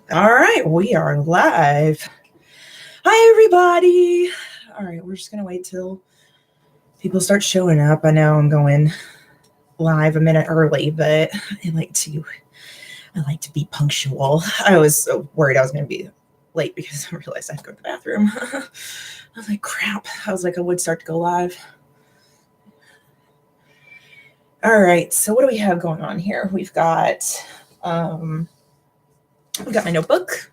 All right, we are live. Hi, everybody. All right, we're just going to wait till people start showing up. I know I'm going live a minute early, but I like to be punctual. I was so worried I was going to be late because I realized I had to go to the bathroom. I was like, crap. I was like, I would start to go live. All right, so what do we have going on here? We've got my notebook,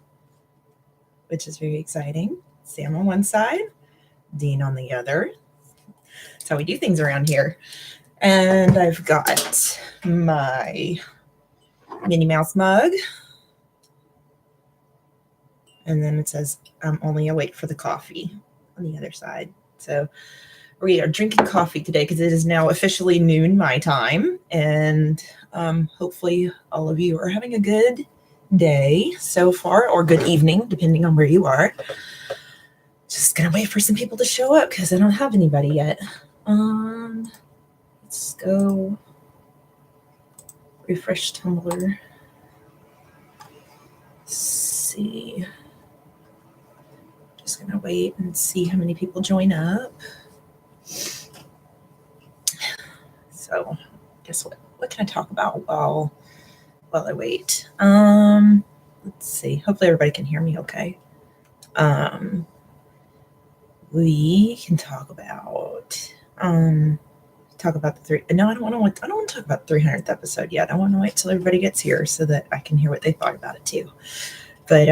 which is very exciting. Sam on one side, Dean on the other. That's how we do things around here. And I've got my Minnie Mouse mug. And then it says, I'm only awake for the coffee on the other side. So we are drinking coffee today because it is now officially noon my time. And hopefully all of you are having a good day so far, or good evening, depending on where you are. Just going to wait for some people to show up because I don't have anybody yet. Let's go refresh Tumblr. Let's see. Just gonna wait and see how many people join up. So, guess what? What can I talk about while I wait? Let's see. Hopefully everybody can hear me okay. We can talk about the three. No, I don't want to talk about the 300th episode yet. I want to wait till everybody gets here so that I can hear what they thought about it too. But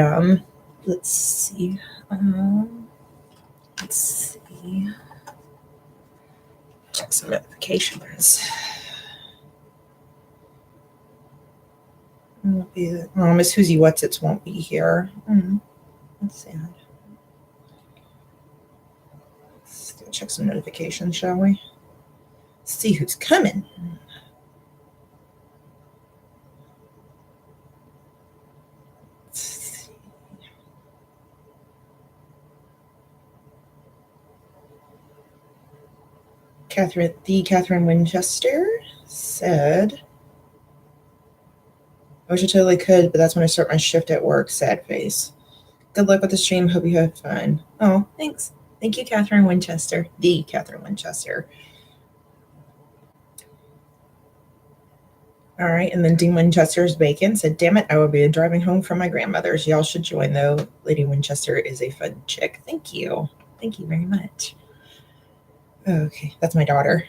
let's see. Check some notifications. Miss Whoosy What's Its won't be here. That's sad. Let's go check some notifications, shall we? See who's coming. Catherine Winchester said, I wish I totally could, but that's when I start my shift at work. Sad face. Good luck with the stream. Hope you have fun. Oh, thanks. Thank you, Catherine Winchester. The Catherine Winchester. All right, and then Dean Winchester's Bacon said, damn it, I will be driving home from my grandmother's. Y'all should join, though. Lady Winchester is a fun chick. Thank you. Thank you very much. Okay, that's my daughter.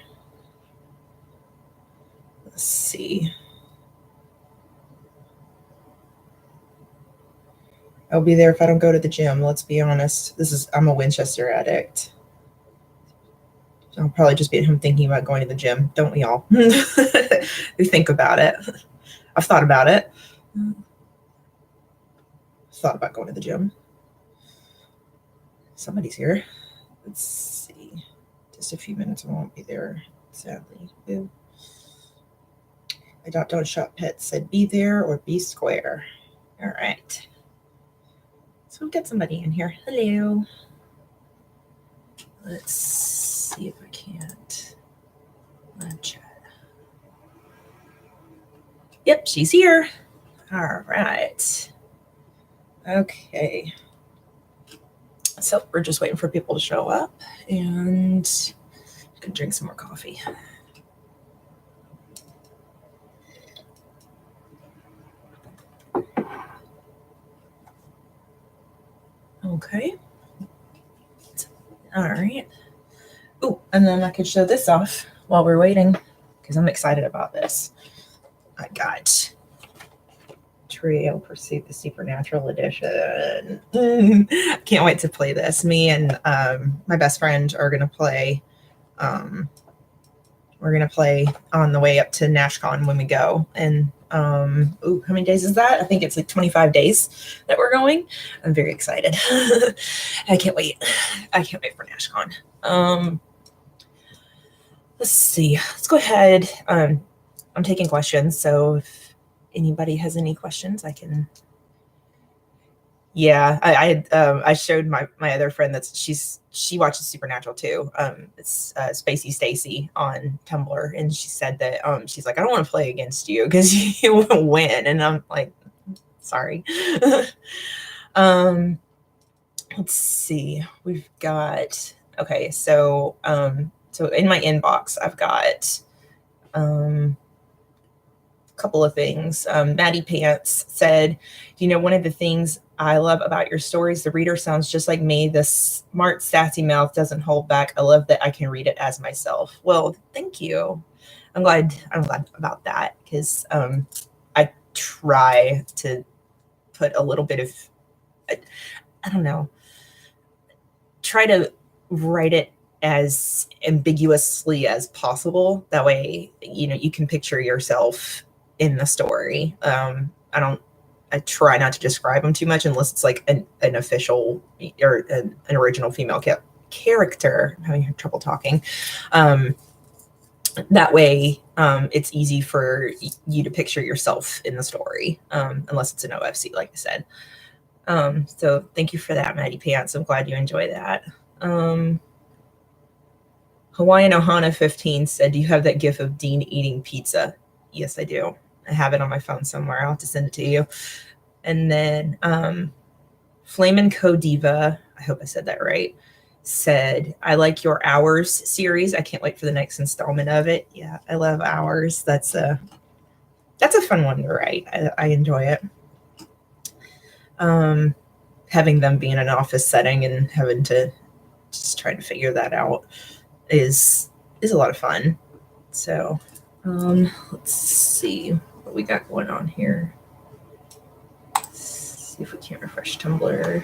Let's see. I'll be there if I don't go to the gym. Let's be honest. I'm a Winchester addict. I'll probably just be at home thinking about going to the gym. Don't we all? We think about it. I've thought about it. Thought about going to the gym. Somebody's here. Let's see. Just a few minutes. I won't be there, sadly. Ew. My Don't Shop Pet said be there or be square. All right. So we'll get somebody in here. Hello. Let's see if I can't chat. Yep, she's here. All right. Okay. So we're just waiting for people to show up and I can drink some more coffee. Okay. All right. Oh, and then I could show this off while we're waiting because I'm excited about this. I got Trio Pursuit the Supernatural Edition. Can't wait to play this. Me and my best friend are going to play. We're going to play on the way up to NashCon when we go. And how many days is that? I think it's like 25 days that we're going. I'm very excited. I can't wait. I can't wait for NashCon. Let's see. Let's go ahead. I'm taking questions. So if anybody has any questions, I can. Yeah, I showed my other friend she watches Supernatural too. It's Spacey Stacy on Tumblr, and she said that she's like, I don't want to play against you because you won't win, and I'm like, Sorry. Let's see. We've got, okay, so in my inbox, I've got a couple of things. Maddie Pants said, one of the things I love about your stories, the reader sounds just like me. The smart, sassy mouth doesn't hold back. I love that I can read it as myself. Well, thank you. I'm glad about that, because I try to put a little bit of, I don't know, try to write it as ambiguously as possible. That way, you can picture yourself in the story. I try not to describe them too much unless it's like an official or an original female character. I'm having trouble talking. That way, it's easy for you to picture yourself in the story, unless it's an OFC, like I said. So thank you for that, Maddie Pants. I'm glad you enjoy that. Hawaiian Ohana 15 said, do you have that gif of Dean eating pizza? Yes, I do. I have it on my phone somewhere. I'll have to send it to you. And then Flamin' Codiva, I hope I said that right, said, I like your Hours series. I can't wait for the next installment of it. Yeah, I love Hours. That's a fun one to write. I enjoy it. Having them be in an office setting and having to just try to figure that out is a lot of fun. So let's see what we got going on here. Let's see if we can't refresh Tumblr.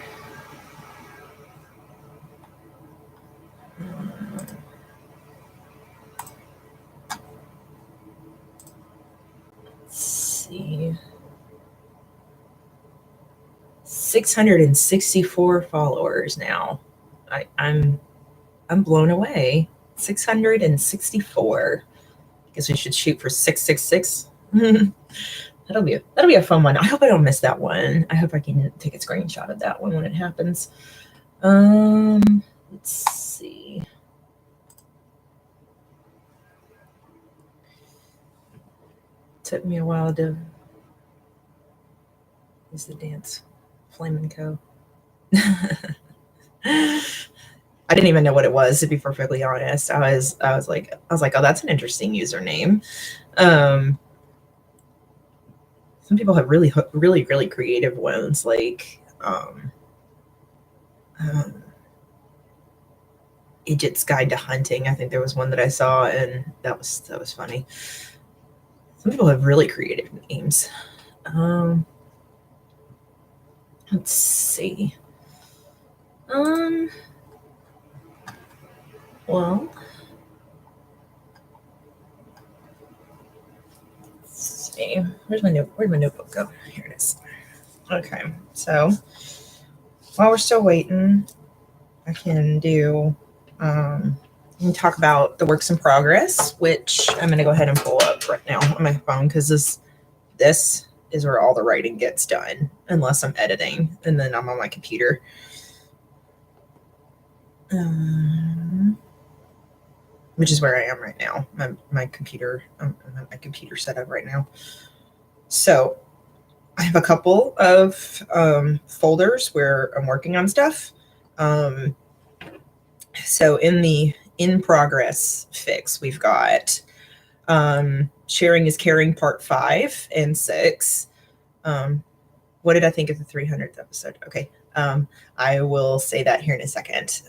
Let's see. 664 followers now. I'm blown away. 664. I guess we should shoot for 666. That'll be a fun one. I hope I don't miss that one. I hope I can take a screenshot of that one when it happens. Let's see. Took me a while to. Is the dance flamenco? I didn't even know what it was, to be perfectly honest. I was like, oh, that's an interesting username. Some people have really, really, really creative ones, like Idjit's Guide to Hunting. I think there was one that I saw, and that was funny. Some people have really creative names. Let's see. Well, let's see. Where'd my notebook go? Here it is. Okay, so while we're still waiting, I can do. We can talk about the works in progress, which I'm going to go ahead and pull up right now on my phone, because this is where all the writing gets done, unless I'm editing, and then I'm on my computer. Which is where I am right now. My computer, I'm at my computer setup right now. So I have a couple of folders where I'm working on stuff. So in the in progress fix, we've got Sharing is Caring Part 5 and 6. What did I think of the 300th episode? Okay. I will say that here in a second.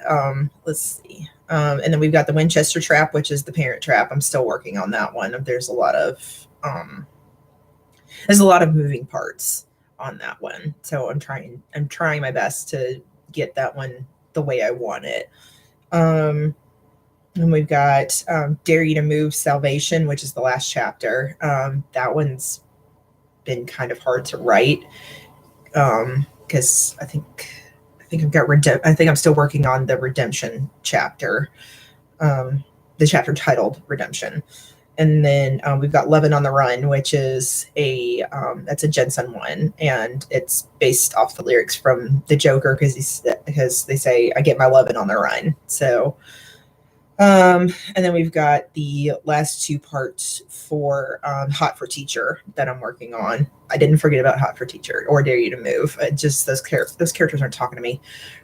Let's see. And then we've got the Winchester Trap, which is the Parent Trap. I'm still working on that one. There's a lot of moving parts on that one. So I'm trying my best to get that one the way I want it. And we've got Dare You to Move Salvation, which is the last chapter. That one's been kind of hard to write, because I think I've got I think I'm still working on the Redemption chapter, the chapter titled Redemption. And then we've got Levin on the Run, which is that's a Jensen one, and it's based off the lyrics from the Joker, because they say I get my lovin' on the run. So And then we've got the last 2 parts for Hot for Teacher that I'm working on. I didn't forget about Hot for Teacher or Dare You to Move. Just those characters aren't talking to me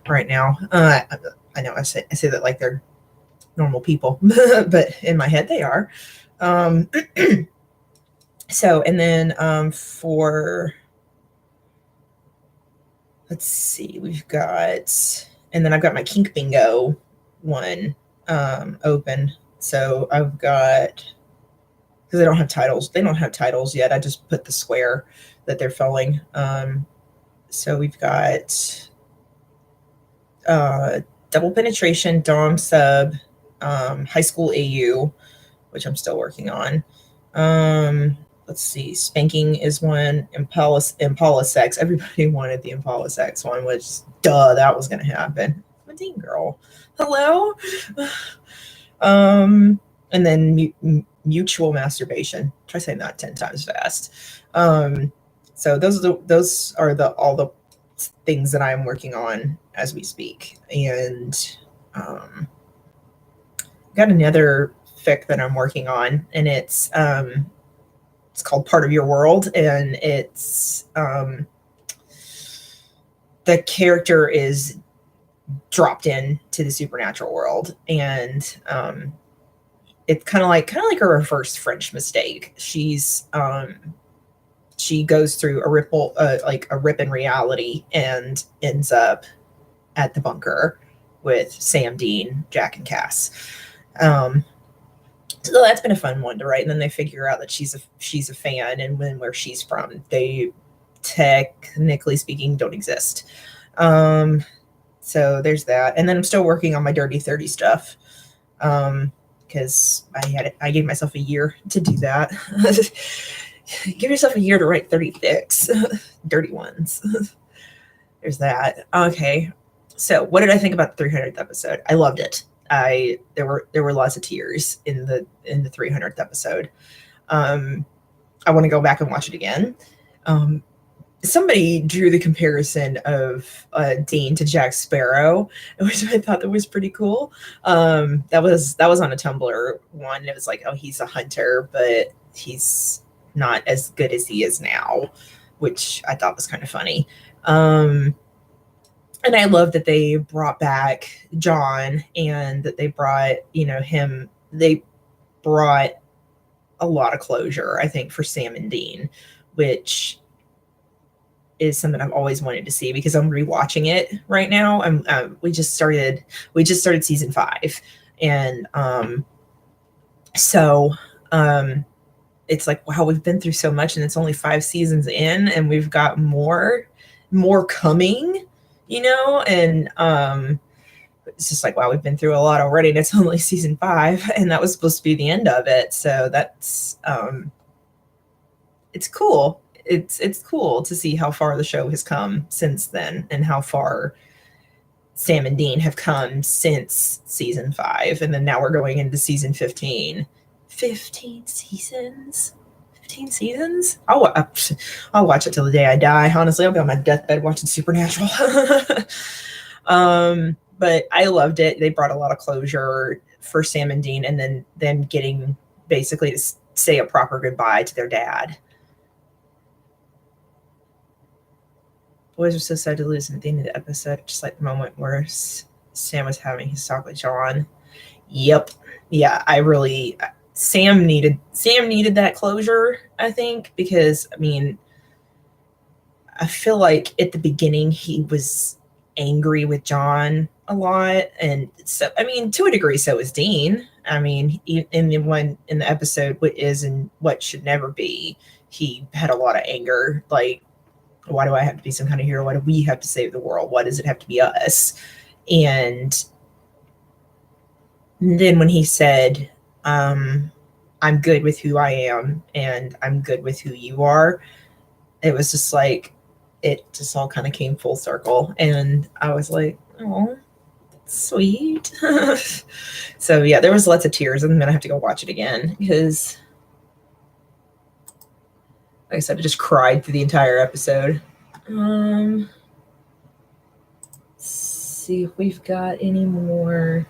right now. I know I say that like they're normal people, but in my head they are. So, and then for, let's see, we've got, and then I've got my Kink Bingo one open. So I've got, because they don't have titles. They don't have titles yet. I just put the square that they're filling. So we've got double penetration, Dom sub, high school AU, which I'm still working on. Let's see, spanking is one, Impala sex. Everybody wanted the Impala sex one, which, duh, that was going to happen. Medine girl, hello. And then mutual masturbation. Try saying that 10 times fast. So those are all the things that I'm working on as we speak. And got another fic that I'm working on, and it's called Part of Your World, and it's the character is dropped in to the supernatural world, and it's kind of like a reverse French mistake. She's she goes through a rip in reality and ends up at the bunker with Sam, Dean, Jack, and Cass. So that's been a fun one to write. And then they figure out that she's a fan, and where she's from, they technically speaking don't exist. So there's that. And then I'm still working on my Dirty 30 stuff. Because I gave myself a year to do that. Give yourself a year to write 30 fics, dirty ones. There's that. Okay. So what did I think about the 300th episode? I loved it. There were lots of tears in the 300th episode. I want to go back and watch it again. Somebody drew the comparison of Dean to Jack Sparrow, which I thought that was pretty cool. That was on a Tumblr one. It was like, oh, he's a hunter, but he's not as good as he is now, which I thought was kind of funny. And I love that they brought back John, and that they brought, him. They brought a lot of closure, I think, for Sam and Dean, which is something I've always wanted to see, because I'm rewatching it right now. We just started season 5, and so it's like, wow, we've been through so much, and it's only 5 seasons in, and we've got more coming, and it's just like, wow, we've been through a lot already, and it's only season 5, and that was supposed to be the end of it. So that's it's cool. It's cool to see how far the show has come since then, and how far Sam and Dean have come since season 5, and then now we're going into season 15. 15 seasons. 15 seasons? I'll watch it till the day I die. Honestly, I'll be on my deathbed watching Supernatural. But I loved it. They brought a lot of closure for Sam and Dean, and then them getting basically to say a proper goodbye to their dad. Boys were so sad to lose at the end of the episode, just like the moment where Sam was having his talk with John. Yep. Yeah, Sam needed that closure, I think, because I feel like at the beginning he was angry with John a lot, and so to a degree so is Dean. In the episode What Is and What Should Never Be, he had a lot of anger, like, why do I have to be some kind of hero? Why do we have to save the world? Why does it have to be us? And then when he said, I'm good with who I am, and I'm good with who you are, it was just like, it just all kind of came full circle. And I was like, oh, sweet. So yeah, there was lots of tears, and then I have to go watch it again, because like I said, I just cried through the entire episode. Let's see if we've got any more.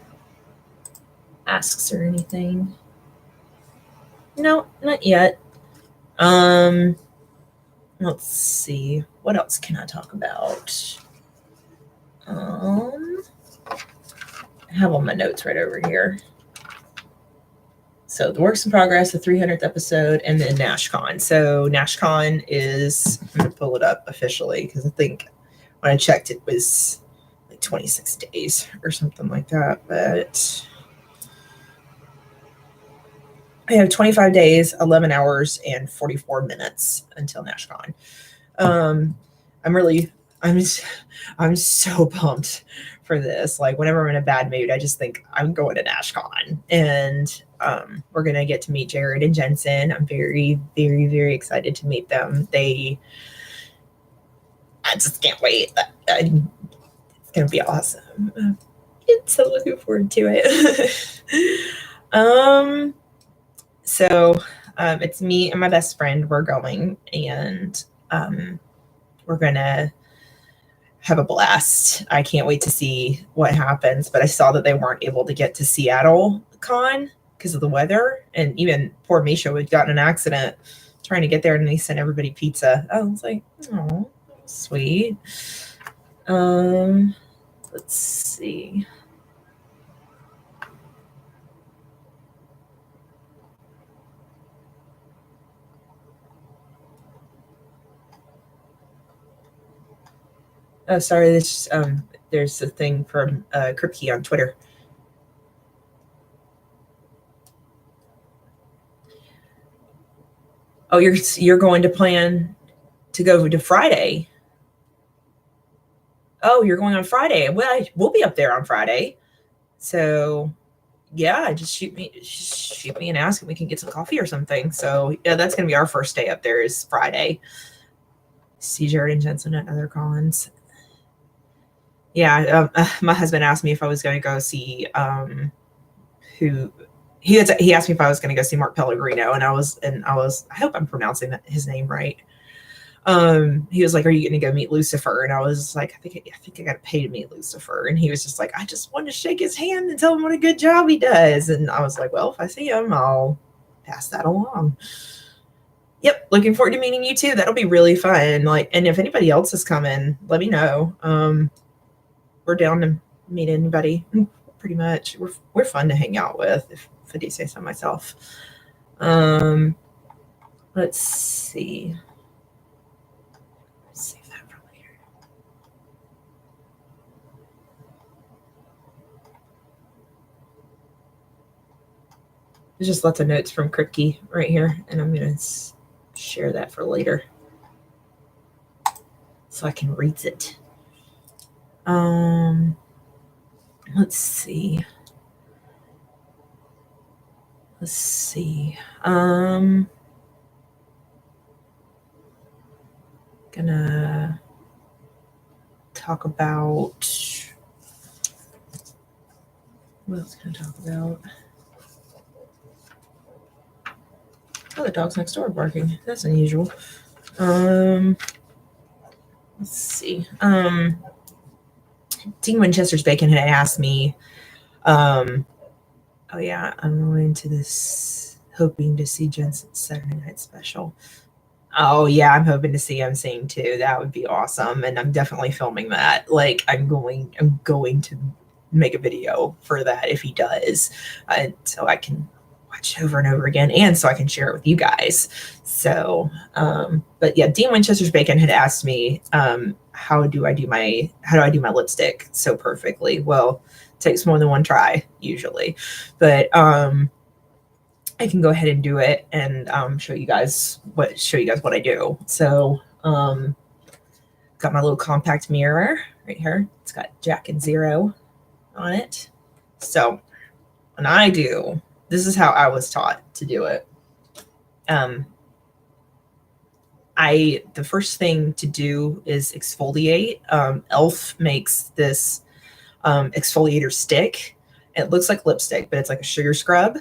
asks or anything. No, not yet. Let's see. What else can I talk about? I have all my notes right over here. So the works in progress, the 300th episode, and then NashCon. So NashCon is, I'm going to pull it up officially because I think when I checked it was like 26 days or something like that. But I have 25 days, 11 hours, and 44 minutes until NashCon. I'm so pumped for this. Like whenever I'm in a bad mood, I just think I'm going to NashCon, and we're gonna get to meet Jared and Jensen. I'm very, very, very excited to meet them. I just can't wait. It's gonna be awesome. I'm so looking forward to it. So it's me and my best friend. We're going, and we're gonna have a blast. I can't wait to see what happens. But I saw that they weren't able to get to Seattle Con because of the weather, and even poor Misha had gotten an accident trying to get there, and they sent everybody pizza. I was like, oh, sweet. Let's see. Oh, sorry. There's a thing from Kripke on Twitter. Oh, you're going to plan to go to Friday. Oh, you're going on Friday. Well, we'll be up there on Friday. So yeah, just shoot me and ask if we can get some coffee or something. So yeah, that's gonna be our first day up there is Friday. See Jared and Jensen at other cons. Yeah, my husband asked me if I was going to go see he asked me if I was going to go see Mark Pellegrino, and I was I hope I'm pronouncing his name right. He was like, "Are you going to go meet Lucifer?" And I was like, I think I got to pay to meet Lucifer. And he was just like, "I just want to shake his hand and tell him what a good job he does." And I was like, "Well, if I see him, I'll pass that along." Yep, looking forward to meeting you too. That'll be really fun. Like, and if anybody else is coming, let me know. We're down to meet anybody. Pretty much, we're fun to hang out with, if I do say so myself. Let's see. Save that for later. There's just lots of notes from Kripke right here, and I'm gonna share that for later so I can read it. Let's see. Gonna talk about what else can I talk about? Oh, the dog's next door barking. That's unusual. Let's see. Dean Winchester's Bacon had asked me, oh yeah, I'm going to this, hoping to see Jensen's Saturday night special. Oh yeah, I'm hoping to see him sing too. That would be awesome. And I'm definitely filming that. Like I'm going to make a video for that if he does. So I can watch it over and over again, and so I can share it with you guys. So but yeah, Dean Winchester's Bacon had asked me, how do I do my lipstick so perfectly? Well, it takes more than one try usually, but I can go ahead and do it and show you guys what I do. So got my little compact mirror right here. It's got Jack and Zero on it. So when this is how I was taught to do it. The first thing to do is exfoliate. Elf makes this exfoliator stick. It looks like lipstick, but it's like a sugar scrub.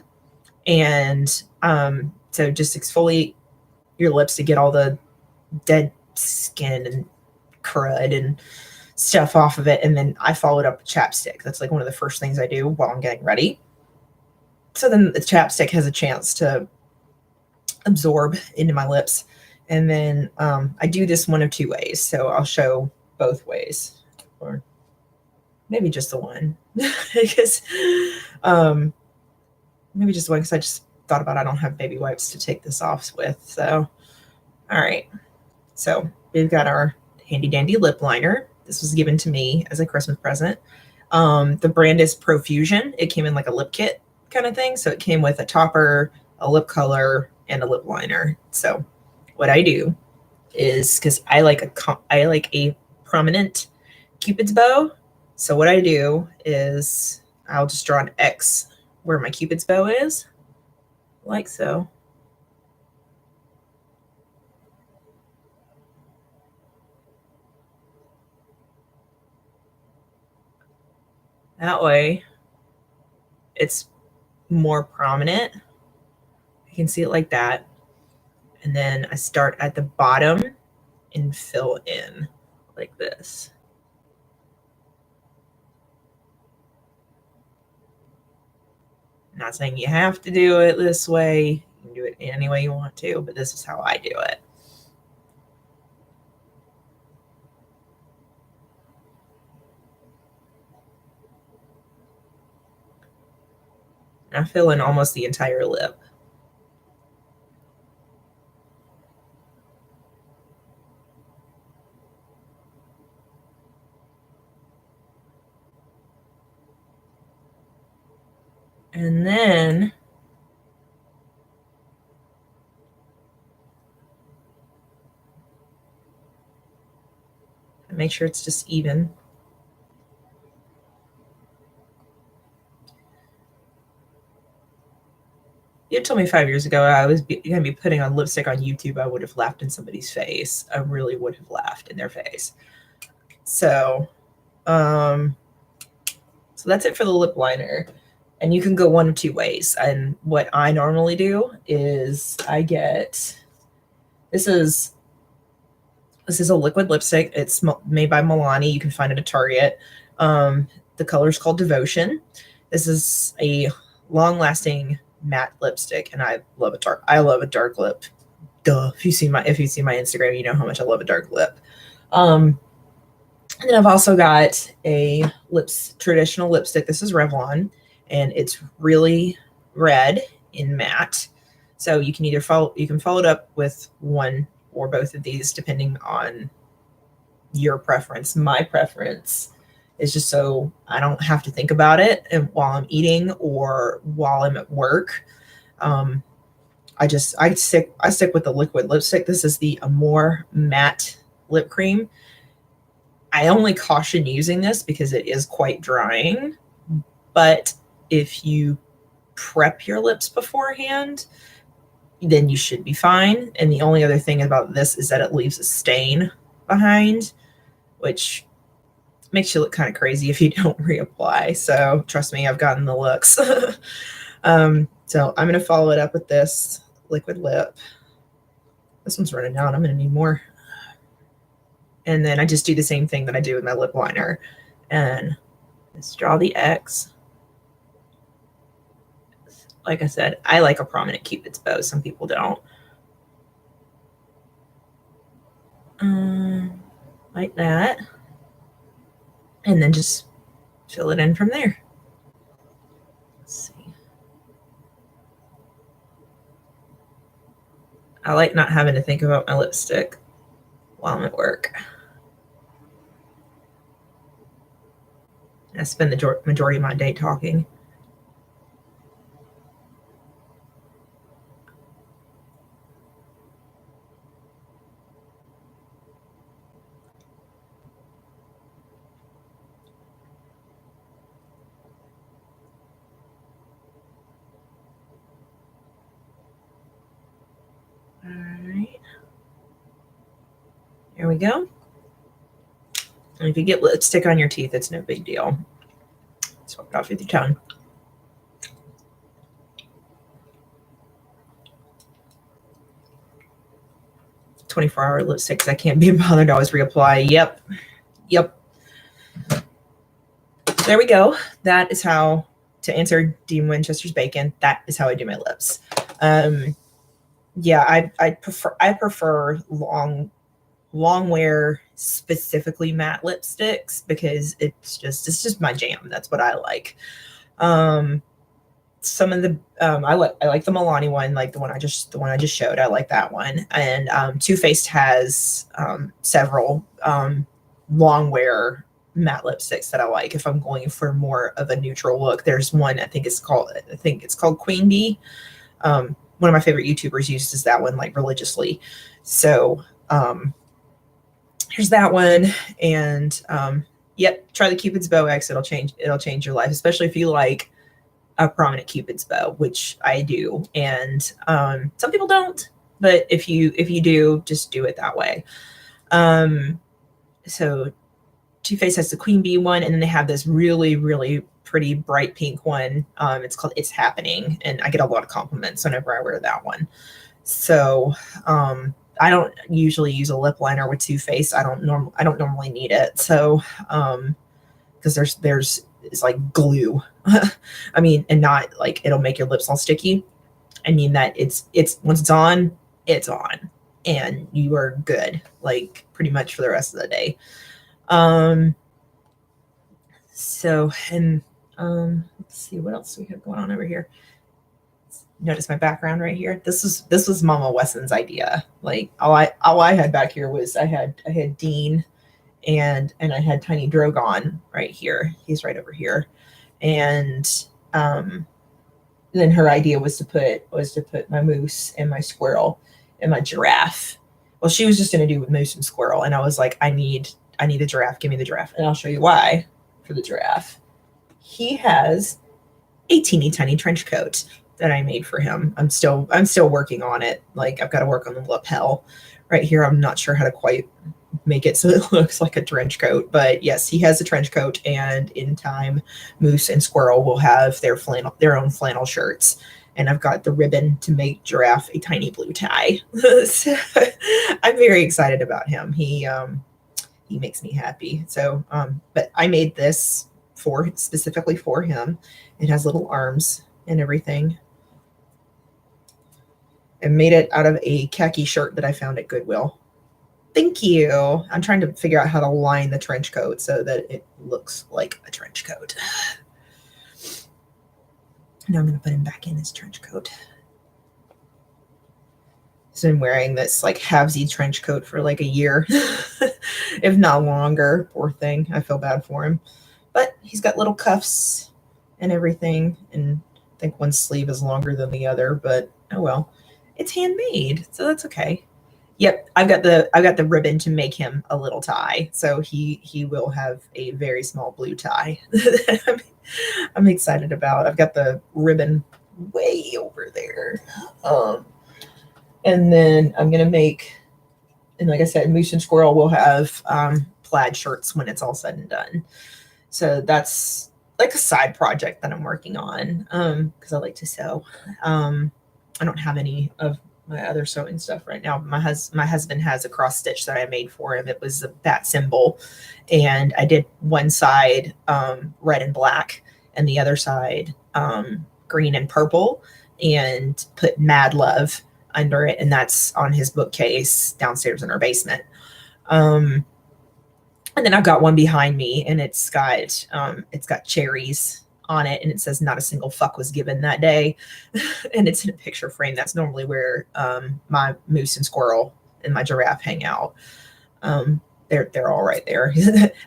And so just exfoliate your lips to get all the dead skin and crud and stuff off of it. And then I followed up with chapstick. That's like one of the first things I do while I'm getting ready. So then the chapstick has a chance to absorb into my lips. And then I do this one of two ways. So I'll show both ways, or maybe just the one, because maybe just one, because I just thought about I don't have baby wipes to take this off with. So, all right. So we've got our handy dandy lip liner. This was given to me as a Christmas present. The brand is Profusion. It came in like a lip kit kind of thing. So it came with a topper, a lip color, and a lip liner. So what I do is, because I like a prominent Cupid's bow. So what I do is I'll just draw an X where my Cupid's bow is, like so. That way it's more prominent. You can see it like that. And then I start at the bottom and fill in like this. I'm not saying you have to do it this way. You can do it any way you want to, but this is how I do it. And I fill in almost the entire lip. And then make sure it's just even. You told me 5 years ago I was going to be putting on lipstick on YouTube, I would have laughed in somebody's face. I really would have laughed in their face. So, so that's it for the lip liner. And you can go one of two ways. And what I normally do is I get, this is a liquid lipstick. It's made by Milani. You can find it at Target. The color is called Devotion. This is a long-lasting matte lipstick, and I love a dark lip. Duh. If you see my Instagram, you know how much I love a dark lip. And then I've also got a traditional lipstick. This is Revlon, and it's really red in matte. So you can follow it up with one or both of these depending on your preference. My preference is just so I don't have to think about it and while I'm eating or while I'm at work. I stick with the liquid lipstick. This is the Amore Matte Lip Cream. I only caution using this because it is quite drying, but if you prep your lips beforehand, then you should be fine. And the only other thing about this is that it leaves a stain behind, which makes you look kind of crazy if you don't reapply. So trust me, I've gotten the looks. So I'm going to follow it up with this liquid lip. This one's running out. I'm going to need more. And then I just do the same thing that I do with my lip liner. And just draw the X. Like I said, I like a prominent Cupid's bow. Some people don't. Like that. And then just fill it in from there. Let's see. I like not having to think about my lipstick while I'm at work. I spend the majority of my day talking. All right. Here we go. And if you get lipstick on your teeth, it's no big deal. Swap it off with your tongue. "24-hour lipstick because I can't be bothered to always reapply." Yep. There we go. That is how to answer Dean Winchester's bacon, that is how I do my lips. Yeah, I prefer long wear, specifically matte lipsticks, because it's just my jam. That's what I like. Some of the I like the Milani one, like the one I just showed. I like that one. And Too Faced has several long wear matte lipsticks that I like if I'm going for more of a neutral look. There's one, I think it's called Queen Bee. One of my favorite YouTubers uses that one like religiously. So here's that one. And yep, try the Cupid's Bow X. It'll change your life, especially if you like a prominent Cupid's bow, which I do. And some people don't, but if you do, just do it that way. So Too Faced has the Queen Bee one, and then they have this really, really pretty bright pink one. It's called It's Happening, and I get a lot of compliments whenever I wear that one. So I don't usually use a lip liner with Too Faced. I don't normally need it. So because there's it's like glue. I mean, and not like it'll make your lips all sticky. I mean that it's once it's on, and you are good, like pretty much for the rest of the day. So, and let's see what else we have going on over here. Notice my background right here. This was Mama Wesson's idea. Like all I had back here was I had Dean and I had Tiny Drogon right here. He's right over here. And then her idea was to put my moose and my squirrel and my giraffe. Well, she was just going to do with moose and squirrel, and I was like, I need a giraffe. Give me the giraffe, and I'll show you why. For the giraffe, he has a teeny tiny trench coat that I made for him. I'm still working on it. Like I've got to work on the lapel right here. I'm not sure how to quite make it so it looks like a trench coat, but yes, he has a trench coat, and in time Moose and Squirrel will have their own flannel shirts, and I've got the ribbon to make Giraffe a tiny blue tie. So I'm very excited about him. He makes me happy. So but I made this specifically for him. It has little arms and everything, and made it out of a khaki shirt that I found at Goodwill. Thank you. I'm trying to figure out how to line the trench coat so that it looks like a trench coat. Now I'm going to put him back in his trench coat. He's been wearing this like halvesy trench coat for like a year, if not longer. Poor thing. I feel bad for him. But he's got little cuffs and everything. And I think one sleeve is longer than the other, but oh well. It's handmade, so that's okay. Yep, I've got the ribbon to make him a little tie, so he will have a very small blue tie. I'm excited about. I've got the ribbon way over there, and then I'm gonna make, and like I said, Moose and Squirrel will have plaid shirts when it's all said and done. So that's like a side project that I'm working on because I like to sew. I don't have any of my other sewing stuff right now. My husband has a cross stitch that I made for him. It was a bat symbol, and I did one side red and black and the other side green and purple, and put Mad Love under it, and that's on his bookcase downstairs in our basement. And then I've got one behind me, and it's got cherries on it, and it says not a single fuck was given that day. And it's in a picture frame. That's normally where my moose and squirrel and my giraffe hang out. They're all right there.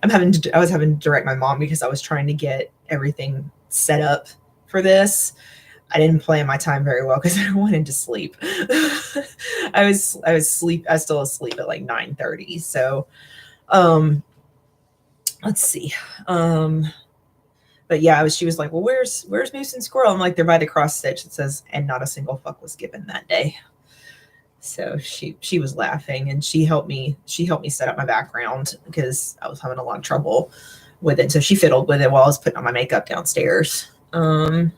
I was having to direct my mom because I was trying to get everything set up for this. I didn't plan my time very well because I wanted to sleep. I was still asleep at like 9:30. So let's see. But yeah, she was like, well, where's Moose and Squirrel? I'm like, they're by the cross stitch. It says, and not a single fuck was given that day. So she was laughing, and she helped me set up my background because I was having a lot of trouble with it. So she fiddled with it while I was putting on my makeup downstairs. Because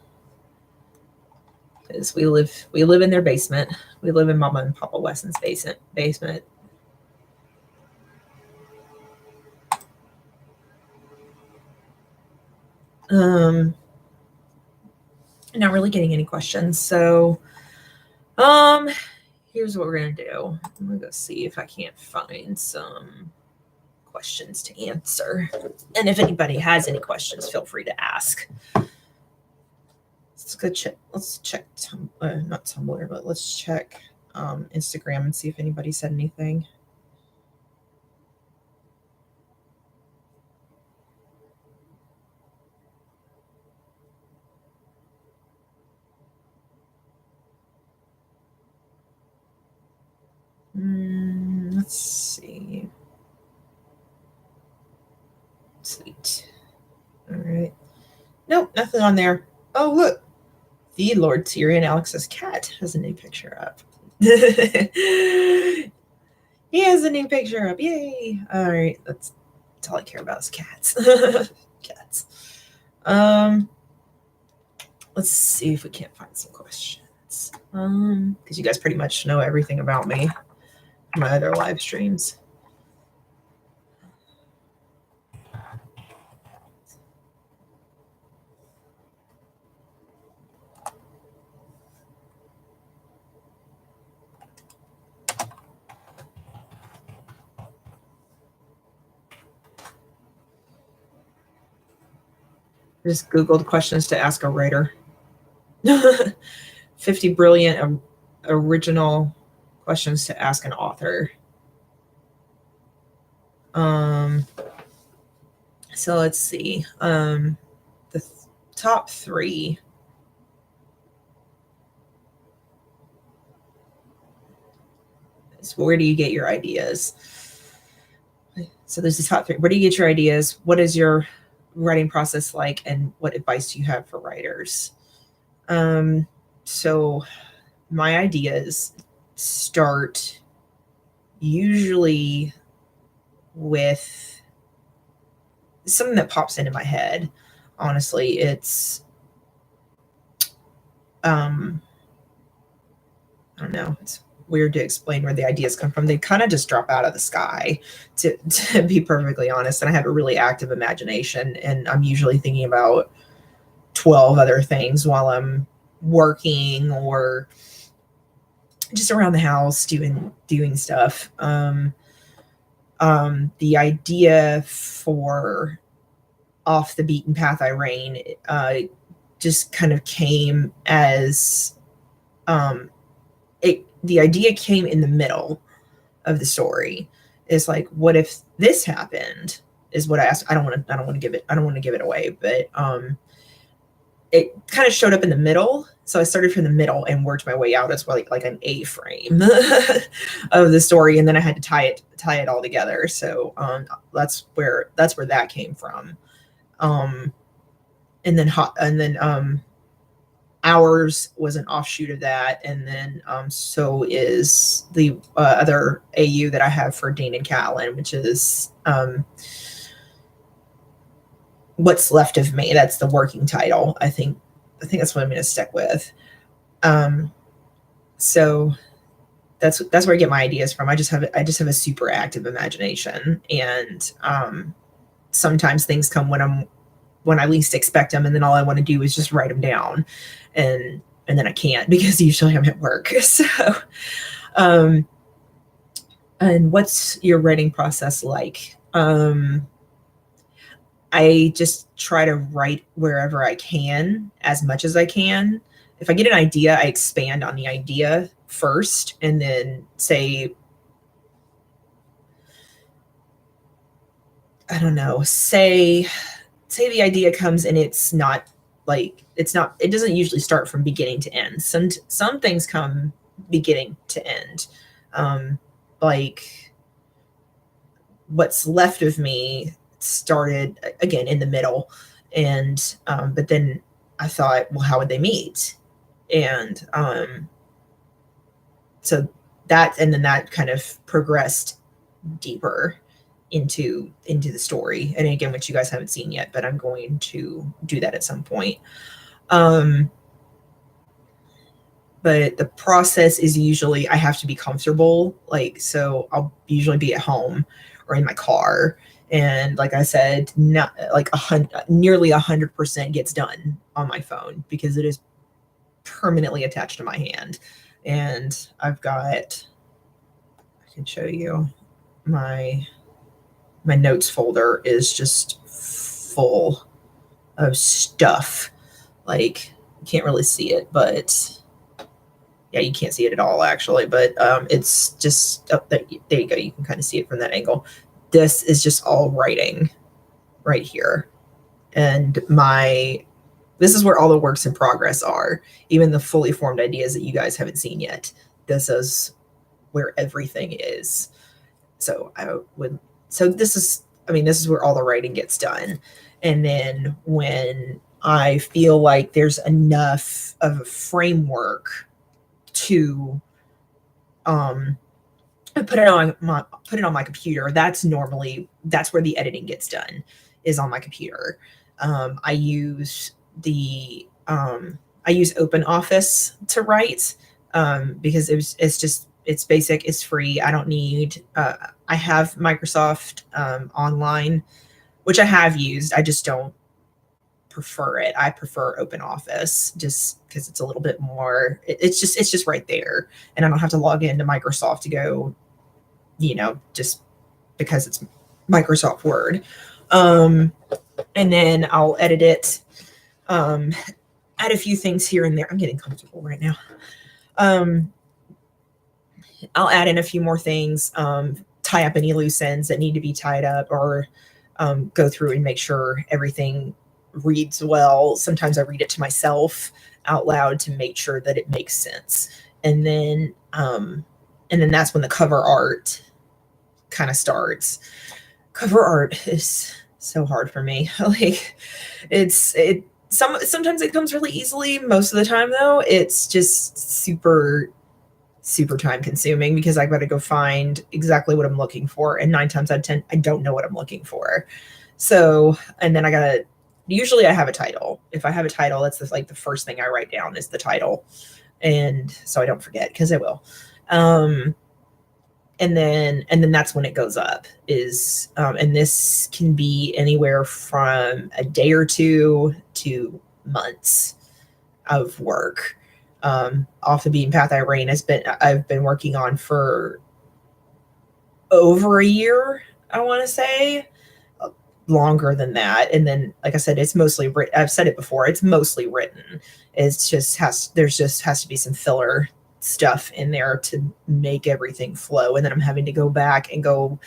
we live in their basement. We live in Mama and Papa Wesson's basement. not really getting any questions. So here's what we're gonna do. I'm gonna go see if I can't find some questions to answer. And if anybody has any questions, feel free to ask. Let's go check. Let's check not Tumblr, but let's check Instagram and see if anybody said anything. Let's see. Sweet. All right. Nope, nothing on there. Oh, look. The Lord Tyrion, Alex's cat, has a new picture up. He has a new picture up. Yay. All right. That's all I care about is cats. Cats. Let's see if we can't find some questions. Because you guys pretty much know everything about me. My other live streams. Just Googled questions to ask a writer. 50 brilliant original questions to ask an author. So let's see. The top 3. So where do you get your ideas? So there's the top 3. Where do you get your ideas? What is your writing process like? And what advice do you have for writers? So my ideas start usually with something that pops into my head. Honestly, it's I don't know. It's weird to explain where the ideas come from. They kind of just drop out of the sky, to be perfectly honest. And I have a really active imagination, and I'm usually thinking about 12 other things while I'm working or just around the house doing stuff. The idea for Off the Beaten Path I Reign just kind of came as the idea came in the middle of the story. It's like, what if this happened? Is what I asked. I don't want to give it away, but it kind of showed up in the middle. So I started from the middle and worked my way out as well, like an A-frame of the story, and then I had to tie it all together. So that's where that came from. And then Ours was an offshoot of that, and then so is the other AU that I have for Dean and Catelyn, which is What's Left of Me. That's the working title. I think that's what I'm going to stick with. So that's where I get my ideas from. I just have a super active imagination, and sometimes things come when I least expect them, and then all I want to do is just write them down, and then I can't because usually I'm at work. So, and what's your writing process like? I just try to write wherever I can, as much as I can. If I get an idea, I expand on the idea first, and then say, I don't know, say the idea comes and it doesn't usually start from beginning to end. Some things come beginning to end. Like What's Left of Me started again in the middle, and but then I thought, well, how would they meet? And so that kind of progressed deeper into the story. And again, which you guys haven't seen yet, but I'm going to do that at some point. But the process is usually I have to be comfortable. So I'll usually be at home or in my car. And like I said, not like nearly 100% gets done on my phone, because it is permanently attached to my hand. And I can show you my notes folder is just full of stuff. Like, you can't really see it, but yeah, you can't see it at all actually, but it's just there you go. You can kind of see it from that angle. This is just all writing right here. And this is where all the works in progress are, even the fully formed ideas that you guys haven't seen yet. This is where everything is. So this is where all the writing gets done. And then when I feel like there's enough of a framework to put it on my computer, that's where the editing gets done, is on my computer. I use Open Office to write, because it's basic, it's free. I don't need I have Microsoft Online, which I have used. I just don't prefer it. I prefer Open Office just because it's a little bit more, it's just right there, and I don't have to log into Microsoft to go, just because it's Microsoft Word. And then I'll edit it, add a few things here and there. I'm getting comfortable right now. I'll add in a few more things, tie up any loose ends that need to be tied up, or go through and make sure everything reads well. Sometimes I read it to myself out loud to make sure that it makes sense. And then that's when the cover art kind of starts. Cover art is so hard for me. Like, sometimes it comes really easily. Most of the time though, it's just super time consuming, because I've got to go find exactly what I'm looking for. And 9 times out of 10, I don't know what I'm looking for. So, and then usually I have a title. If I have a title, that's the first thing I write down is the title. And so I don't forget, because I will. And then that's when it goes up and this can be anywhere from a day or two to months of work. Off the Beaten Path I've been working on for over a year, I want to say, longer than that. And then, like I said, it's mostly written. I've said it before, it's mostly written. There's just has to be some filler stuff in there to make everything flow. And then I'm having to go back and go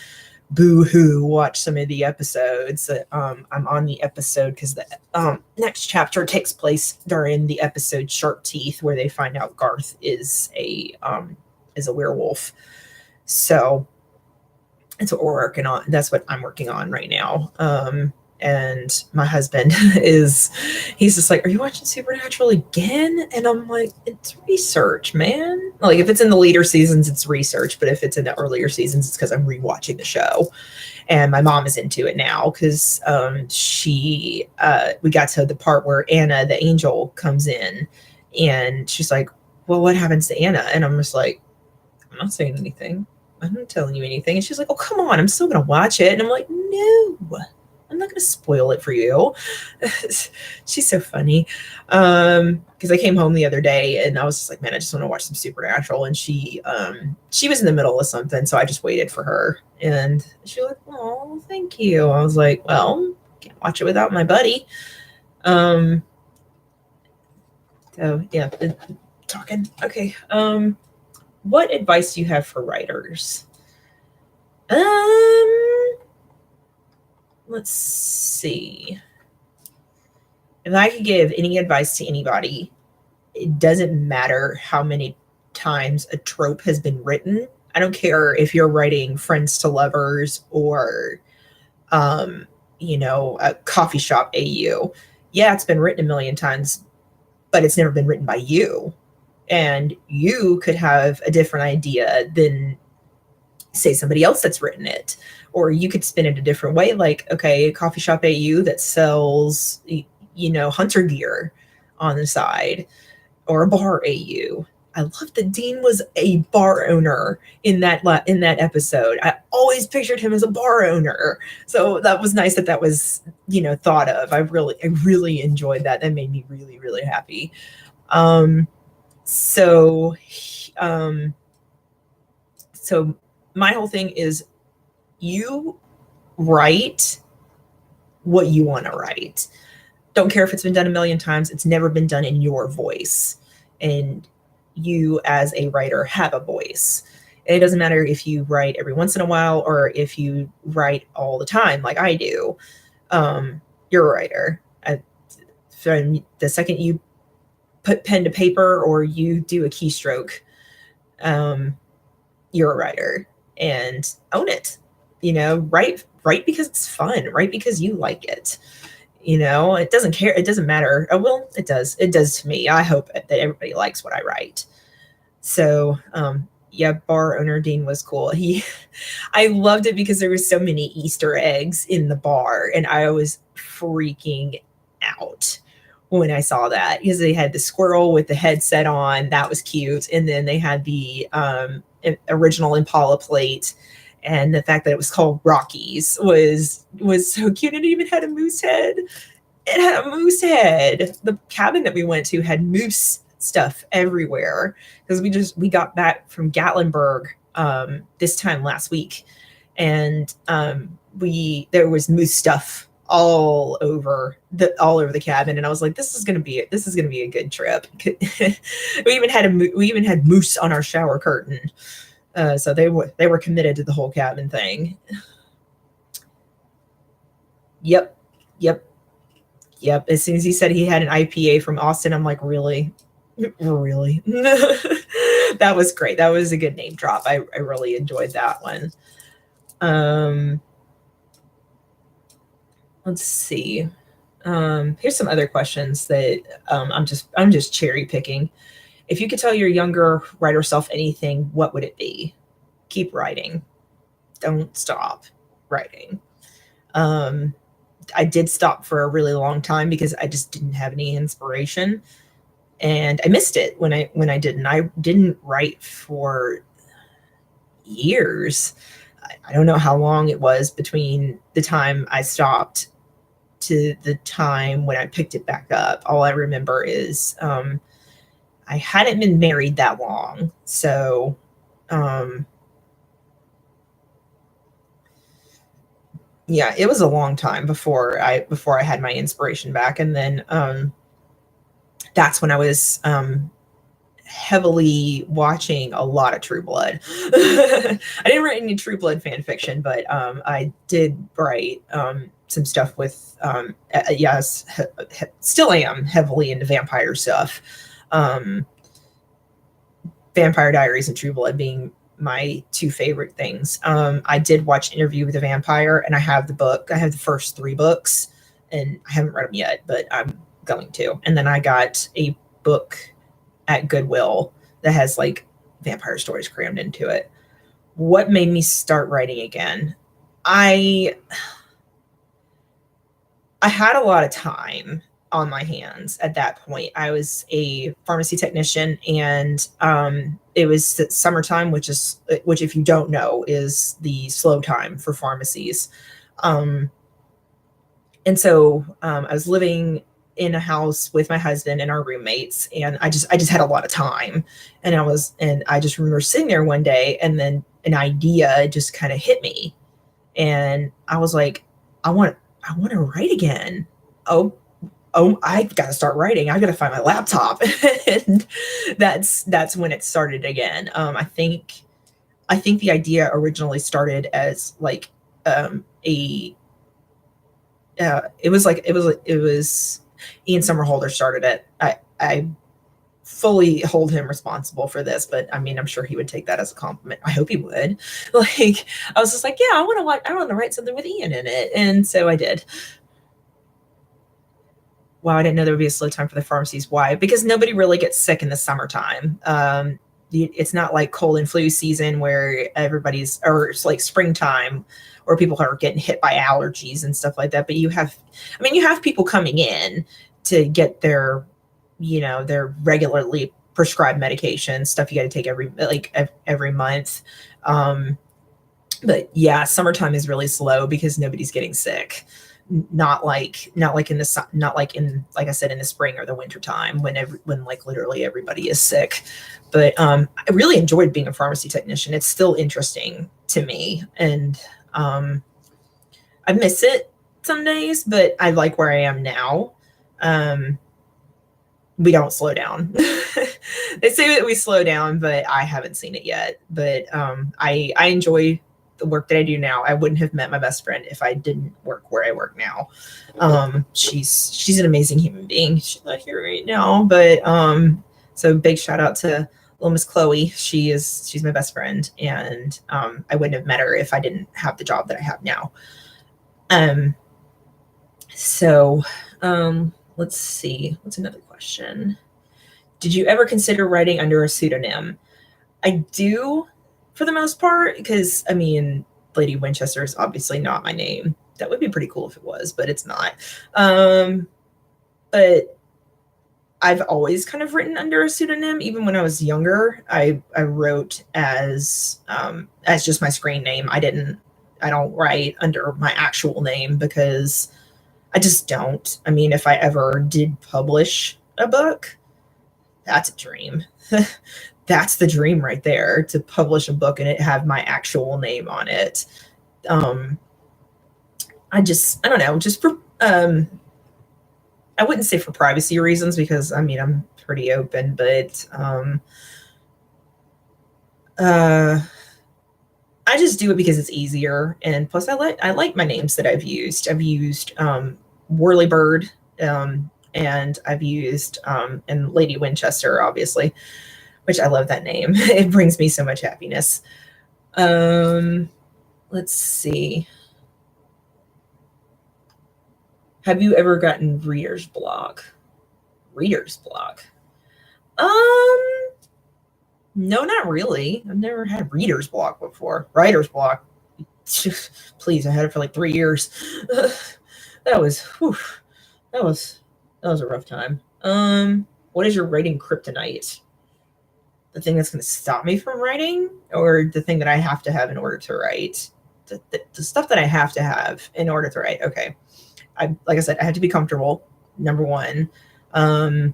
boo-hoo watch some of the episodes. I'm on the episode because the next chapter takes place during the episode Sharp Teeth, where they find out Garth is a werewolf. So that's what we're working on. That's what I'm working on right now. And my husband he's just like, "Are you watching Supernatural again?" And I'm like, "It's research, man." Like, if it's in the later seasons, it's research. But if it's in the earlier seasons, it's because I'm rewatching the show. And my mom is into it now because we got to the part where Anna, the angel, comes in, and she's like, "Well, what happens to Anna?" And I'm just like, "I'm not saying anything. I'm not telling you anything." And she's like, "Oh, come on, I'm still going to watch it." And I'm like, "No, I'm not going to spoil it for you." She's so funny. Because I came home the other day and I was just like, "Man, I just want to watch some Supernatural." And she was in the middle of something, so I just waited for her. And she was like, "Oh, thank you." I was like, "Well, can't watch it without my buddy." So yeah, talking. Okay. What advice do you have for writers? Let's see. If I could give any advice to anybody, it doesn't matter how many times a trope has been written. I don't care if you're writing Friends to Lovers or, a coffee shop AU. Yeah, it's been written a million times, but it's never been written by you. And you could have a different idea than, say, somebody else that's written it. Or you could spin it a different way. Like, okay, a coffee shop AU that sells, hunter gear on the side, or a bar AU. I love that Dean was a bar owner in that episode. I always pictured him as a bar owner. So that was nice that was, thought of. I really enjoyed that. That made me really, really happy. So, um, so my whole thing is you write what you want to write. Don't care if it's been done a million times. It's never been done in your voice. And you as a writer have a voice. And it doesn't matter if you write every once in a while or if you write all the time like I do. You're a writer. From the second you put pen to paper or you do a keystroke, you're a writer, and own it. Write because it's fun. Write because you like it. It doesn't matter. Oh, well, it does to me. I hope that everybody likes what I write. So yeah, bar owner Dean was cool. I loved it because there was so many Easter eggs in the bar, and I was freaking out when I saw that, because they had the squirrel with the headset on. That was cute. And then they had the original Impala plate, and the fact that it was called Rockies was so cute. It even had a moose head. It had a moose head. The cabin that we went to had moose stuff everywhere, because we got back from Gatlinburg this time last week, and there was moose stuff all over the cabin, and I was like, this is gonna be a good trip. we even had moose on our shower curtain. So they were committed to the whole cabin thing. Yep. As soon as he said he had an IPA from Austin, I'm like, really? That was great. That was a good name drop. I really enjoyed that one. Let's see. Here's some other questions that I'm just cherry picking. If you could tell your younger writer self anything, what would it be? Keep writing. Don't stop writing. I did stop for a really long time because I just didn't have any inspiration, and I missed it when I didn't. I didn't write for years. I don't know how long it was between the time I stopped to the time when I picked it back up. All I remember is I hadn't been married that long, so yeah, it was a long time before I had my inspiration back. And then that's when I was heavily watching a lot of True Blood. I didn't write any True Blood fan fiction, but I did write some stuff with yes, still am heavily into vampire stuff. Vampire Diaries and True Blood being my two favorite things. I did watch Interview with a Vampire, and I have the book. I have the first 3 books, and I haven't read them yet, but I'm going to. And then I got a book at Goodwill that has like vampire stories crammed into it. What made me start writing again? I had a lot of time on my hands at that point. I was a pharmacy technician, and it was summertime, which if you don't know is the slow time for pharmacies. And so I was living in a house with my husband and our roommates, and I just had a lot of time, and I just remember sitting there one day, and then an idea just kind of hit me, and I was like, I want to write again. Oh, I got to start writing. I got to find my laptop. And that's when it started again. I think the idea originally started as like it was Ian Somerhalder started it. I fully hold him responsible for this, but I mean, I'm sure he would take that as a compliment. I hope he would. Like, I was just like, yeah, I want to write something with Ian in it. And so I did. Wow, I didn't know there would be a slow time for the pharmacies. Why? Because nobody really gets sick in the summertime. It's not like cold and flu season where or it's like springtime where people are getting hit by allergies and stuff like that. But you have people coming in to get their regularly prescribed medication, stuff you got to take every month. But yeah, summertime is really slow because nobody's getting sick. not like in the not like in, like I said, in the spring or the winter time when like literally everybody is sick. But I really enjoyed being a pharmacy technician. It's still interesting to me, and I miss it some days, but I like where I am now. We don't slow down. They say that we slow down, but I haven't seen it yet. But I enjoy the work that I do now. I wouldn't have met my best friend if I didn't work where I work now. She's an amazing human being. She's not here right now, but so big shout out to little Miss Chloe. She's my best friend, and I wouldn't have met her if I didn't have the job that I have now. So let's see. What's another question? Did you ever consider writing under a pseudonym? I do, for the most part, because I mean, Lady Winchester is obviously not my name. That would be pretty cool if it was, but it's not. But I've always kind of written under a pseudonym. Even when I was younger, I wrote as just my screen name. I don't write under my actual name because I just don't. I mean, if I ever did publish a book, that's a dream. That's the dream right there, to publish a book and it have my actual name on it. I don't know, just for, I wouldn't say for privacy reasons, because I mean, I'm pretty open, but, I just do it because it's easier. And plus I like my names that I've used. I've used, Whirlybird, and I've used, and Lady Winchester, obviously, which I love that name. It brings me so much happiness. Let's see. Have you ever gotten reader's block? Reader's block? No, not really. I've never had reader's block before. Writer's block. Please, I had it for like 3 years. That was a rough time. What is your writing kryptonite? The thing that's going to stop me from writing, or the thing that I have to have in order to write? The stuff that I have to have in order to write. Okay. Like I said, I have to be comfortable. Number one. I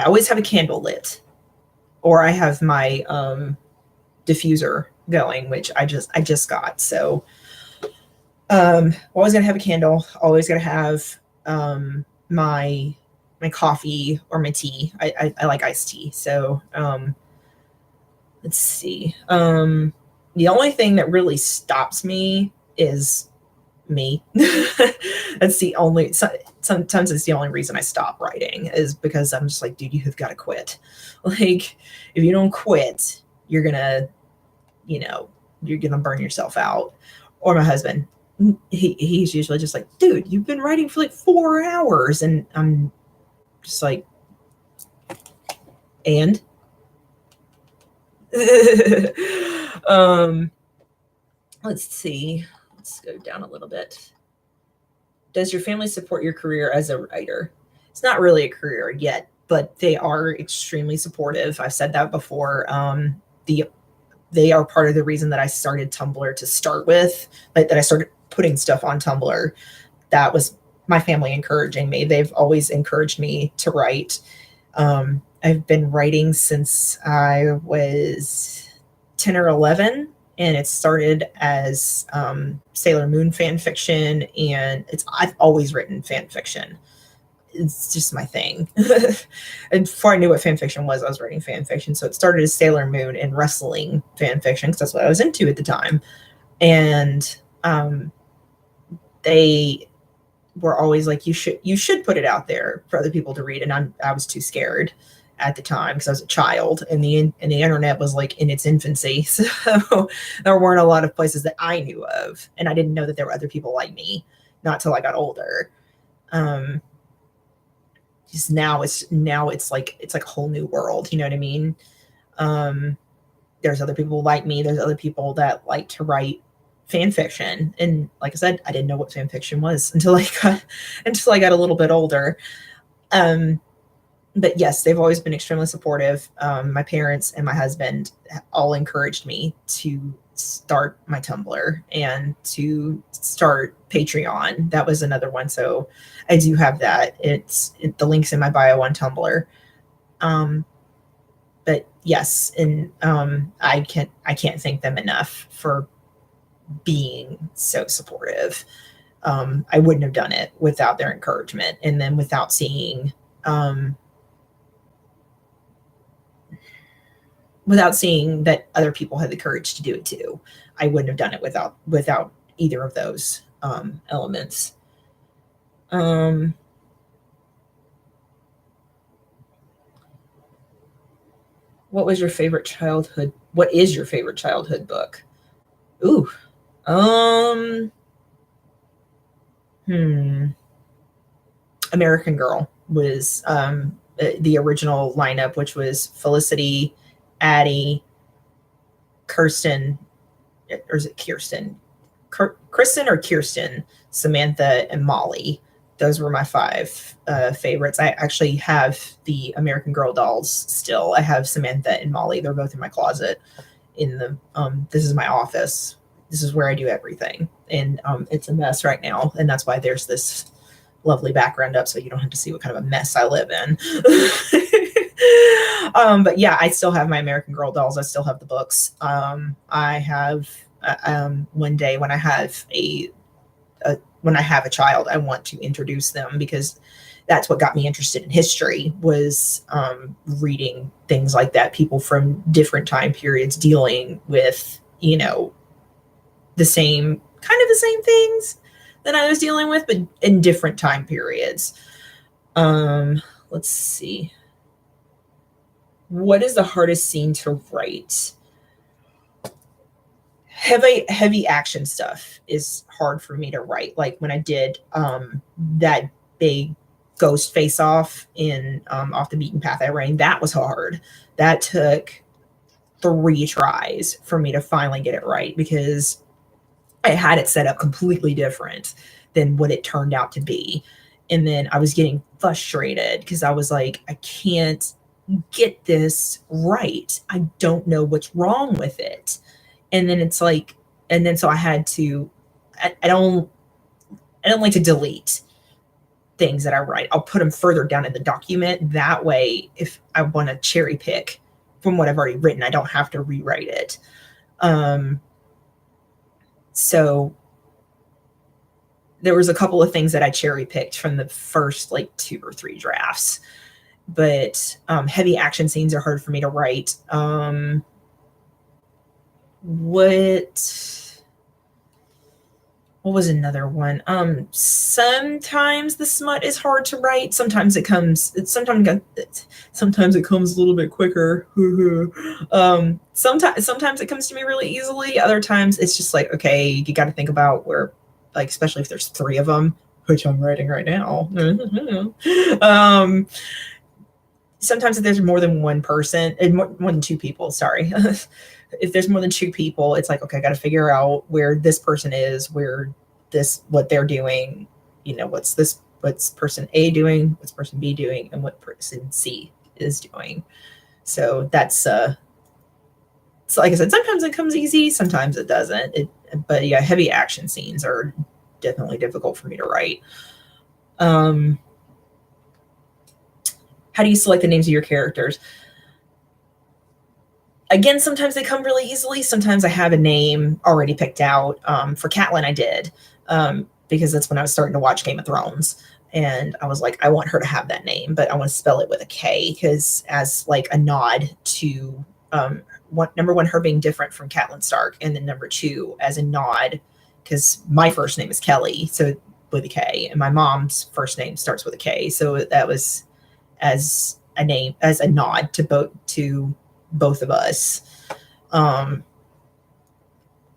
always have a candle lit, or I have my diffuser going, which I just got. So always gonna have a candle, always gonna have my coffee or my tea. I like iced tea. So let's see. The only thing that really stops me is me. That's the only, sometimes it's the only reason I stop writing, is because I'm just like, dude, you have got to quit. Like, if you don't quit, you're gonna burn yourself out. Or my husband, he's usually just like, dude, you've been writing for like 4 hours, and I'm just like, and let's see. Let's go down a little bit. Does your family support your career as a writer? It's not really a career yet, but they are extremely supportive. I've said that before. They are part of the reason that I started Tumblr to start with, like that I started putting stuff on Tumblr. That was my family encouraging me. They've always encouraged me to write. I've been writing since I was 10 or 11. And it started as Sailor Moon fan fiction, and I've always written fan fiction. It's just my thing. And before I knew what fan fiction was, I was writing fan fiction. So it started as Sailor Moon and wrestling fan fiction, because that's what I was into at the time. And they were always like, you should put it out there for other people to read. And I was too scared at the time, because I was a child, and the internet was like in its infancy. So there weren't a lot of places that I knew of, and I didn't know that there were other people like me, not till I got older. Just now it's like a whole new world. You know what I mean? There's other people like me. There's other people that like to write fan fiction. And like I said, I didn't know what fan fiction was until I got a little bit older. but yes, they've always been extremely supportive. My parents and my husband all encouraged me to start my Tumblr and to start Patreon. That was another one. So I do have that. The link's in my bio on Tumblr. But yes, and I can't thank them enough for being so supportive. I wouldn't have done it without their encouragement, and then without seeing that other people had the courage to do it too. I wouldn't have done it without either of those elements. What is your favorite childhood book? Ooh. American Girl was the original lineup, which was Felicity, Addie, Kirsten, or is it Kirsten? Kristen or Kirsten, Samantha, and Molly. Those were my 5 favorites. I actually have the American Girl dolls still. I have Samantha and Molly. They're both in my closet. This is my office. This is where I do everything, and it's a mess right now, and that's why there's this lovely background up, so you don't have to see what kind of a mess I live in. But yeah, I still have my American Girl dolls. I still have the books. I have one day when I have a child, I want to introduce them, because that's what got me interested in history, was reading things like that, people from different time periods dealing with, the same things that I was dealing with, but in different time periods. Let's see. What is the hardest scene to write? Heavy action stuff is hard for me to write. Like when I did that big ghost face off in Off the Beaten Path I Ran, that was hard. That took 3 tries for me to finally get it right, because I had it set up completely different than what it turned out to be. And then I was getting frustrated because I was like, I can't get this right. I don't know what's wrong with it. And then it's like, and then so I had to, I don't like to delete things that I write. I'll put them further down in the document. That way, if I want to cherry pick from what I've already written, I don't have to rewrite it. So there was a couple of things that I cherry picked from the first 2 or 3 drafts, but heavy action scenes are hard for me to write. What was another one? Sometimes the smut is hard to write. Sometimes it comes a little bit quicker. Sometimes it comes to me really easily. Other times it's just like, okay, you got to think about where, especially if there's 3 of them, which I'm writing right now. Sometimes if there's more than one person, and more than 2 people, sorry. If there's more than 2 people, it's like, okay, I got to figure out where this person is, what they're doing, what's person A doing, what's person B doing, and what person C is doing. So that's, so like I said, sometimes it comes easy, sometimes it doesn't. But yeah, heavy action scenes are definitely difficult for me to write. How do you select the names of your characters? Again, sometimes they come really easily. Sometimes I have a name already picked out. For Catelyn, I did, because that's when I was starting to watch Game of Thrones. And I was like, I want her to have that name, but I want to spell it with a K, because as a nod to, number 1, her being different from Catelyn Stark. And then number 2, as a nod, because my first name is Kelly, so with a K, and my mom's first name starts with a K. So that was as a nod to both of us.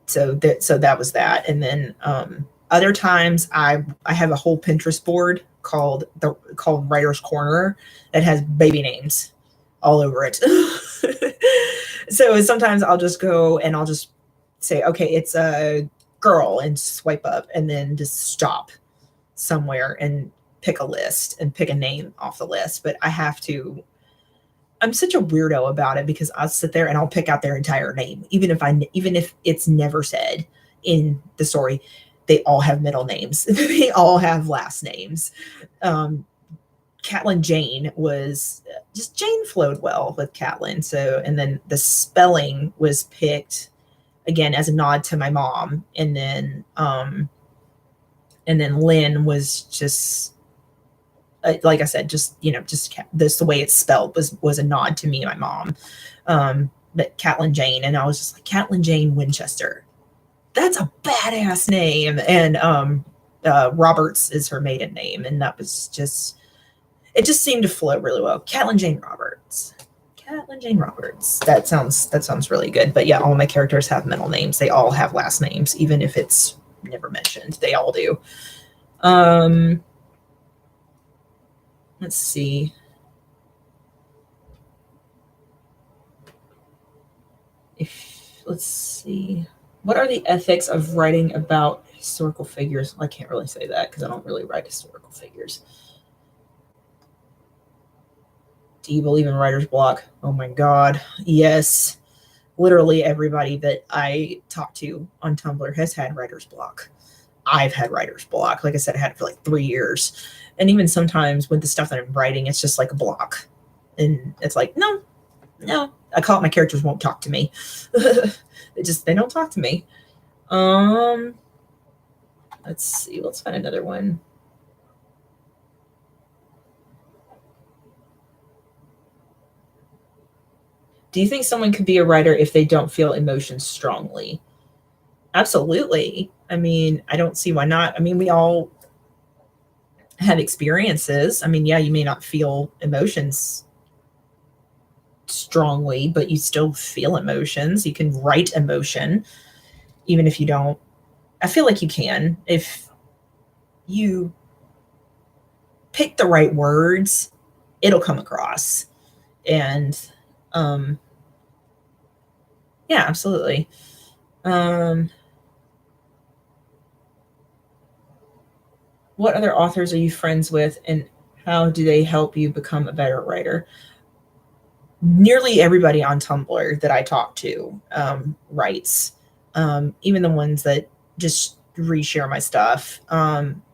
So that was that. And then other times I have a whole Pinterest board called Writer's Corner that has baby names all over it. So sometimes I'll just go and I'll just say, okay, it's a girl, and swipe up, and then just stop somewhere and pick a list and pick a name off the list, but I have to. I'm such a weirdo about it because I'll sit there and I'll pick out their entire name, even if it's never said in the story. They all have middle names. They all have last names. Catelyn Jane was just Jane flowed well with Catelyn. So, and then the spelling was picked again as a nod to my mom, and then Lynn was just like I said, just just this the way it's spelled was a nod to me and my mom. But Catelyn Jane, and I was just like, Catelyn Jane Winchester. That's a badass name. And Roberts is her maiden name, and that was just. It just seemed to flow really well. Catelyn Jane Roberts. Catelyn Jane Roberts. That sounds really good. But yeah, all my characters have middle names. They all have last names, even if it's never mentioned. They all do. Let's see. Let's see. What are the ethics of writing about historical figures? I can't really say that because I don't really write historical figures. Do you believe in writer's block? Oh my God. Yes. Literally everybody that I talk to on Tumblr has had writer's block. I've had writer's block. Like I said, I had it for like 3 years. And even sometimes with the stuff that I'm writing, it's just like a block. And it's like, no. I call it my characters won't talk to me. They don't talk to me. Let's see. Let's find another one. Do you think someone could be a writer if they don't feel emotions strongly? Absolutely. I mean, I don't see why not. I mean, we all have experiences. I mean, yeah, you may not feel emotions strongly, but you still feel emotions. You can write emotion, even if you don't. I feel like you can. If you pick the right words, it'll come across. And, yeah, absolutely. What other authors are you friends with, and how do they help you become a better writer? Nearly everybody on Tumblr that I talk to writes, even the ones that just reshare my stuff.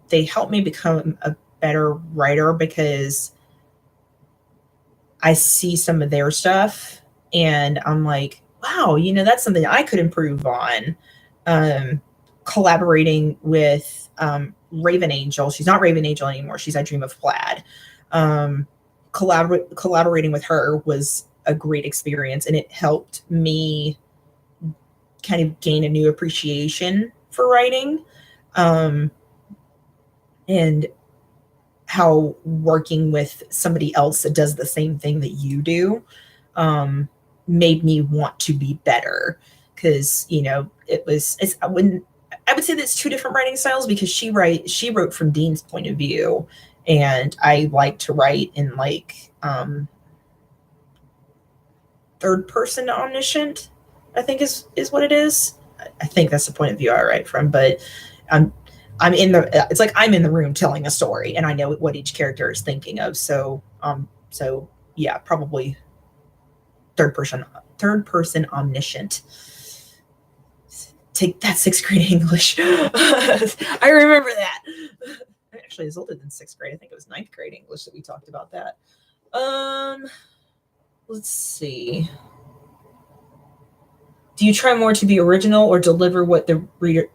They help me become a better writer because I see some of their stuff and I'm like, wow, that's something I could improve on. Collaborating with Raven Angel. She's not Raven Angel anymore. She's I Dream of Plaid. Collaborating with her was a great experience, and it helped me kind of gain a new appreciation for writing, and how working with somebody else that does the same thing that you do made me want to be better, because I would say that's two different writing styles, because she wrote from Dean's point of view, and I like to write in like third person omniscient, I think is what it is. I think that's the point of view I write from, but it's like I'm in the room telling a story and I know what each character is thinking of. So yeah, probably third person omniscient. Take that, 6th grade English. I remember that. Actually, it's older than 6th grade. I think it was 9th grade English that we talked about that. Let's see. Do you try more to be original or deliver what the readers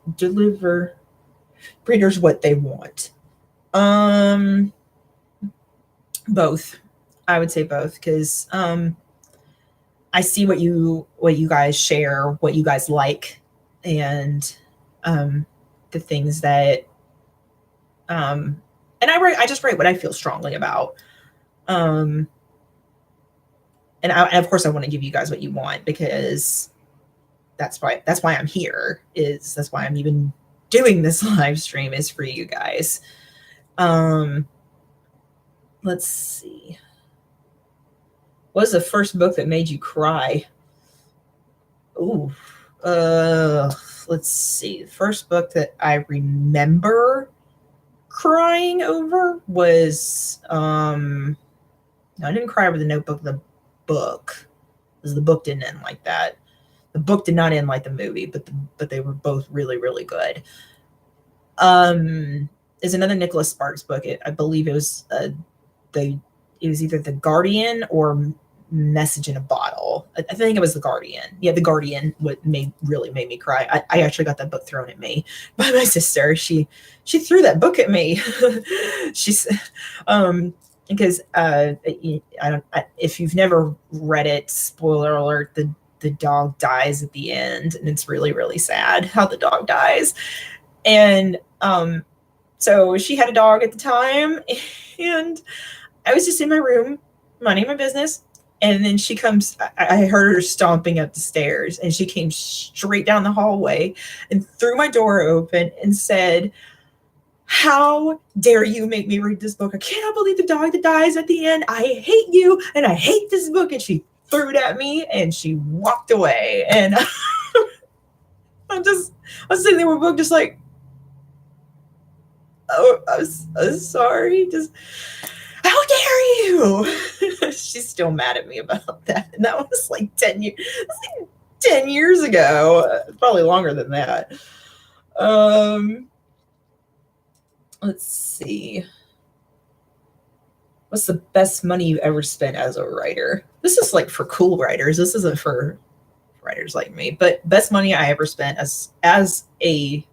what they want? Both. I would say both, because I see what you guys share, what you guys like, and the things that and I just write what I feel strongly about. And of course I want to give you guys what you want, because that's why I'm here. That's why I'm even doing this live stream, is for you guys. Let's see. What was the first book that made you cry? Ooh. Let's see. The first book that I remember crying over was I didn't cry over the Notebook, the book, because the book didn't end like that. The book did not end like the movie, but they were both really, really good. Is another Nicholas Sparks book. I believe it was it was either The Guardian or Message in a Bottle. I think it was The Guardian. Yeah, The Guardian really made me cry. I actually got that book thrown at me by my sister. She threw that book at me. She's because if you've never read it, spoiler alert, the dog dies at the end, and it's really, really sad how the dog dies. And so she had a dog at the time, and I was just in my room minding my business, and then she comes, I heard her stomping up the stairs, and she came straight down the hallway and threw my door open and said, "How dare you make me read this book? I cannot believe the dog that dies at the end. I hate you, and I hate this book." And she threw it at me, and she walked away. And I was sitting there with a book just like, "Oh, I'm sorry. Just, how dare you?" She's still mad at me about that. And that was like 10 years. Like 10 years ago. Probably longer than that. Let's see. What's the best money you ever spent as a writer? This is like for cool writers. This isn't for writers like me. But best money I ever spent as a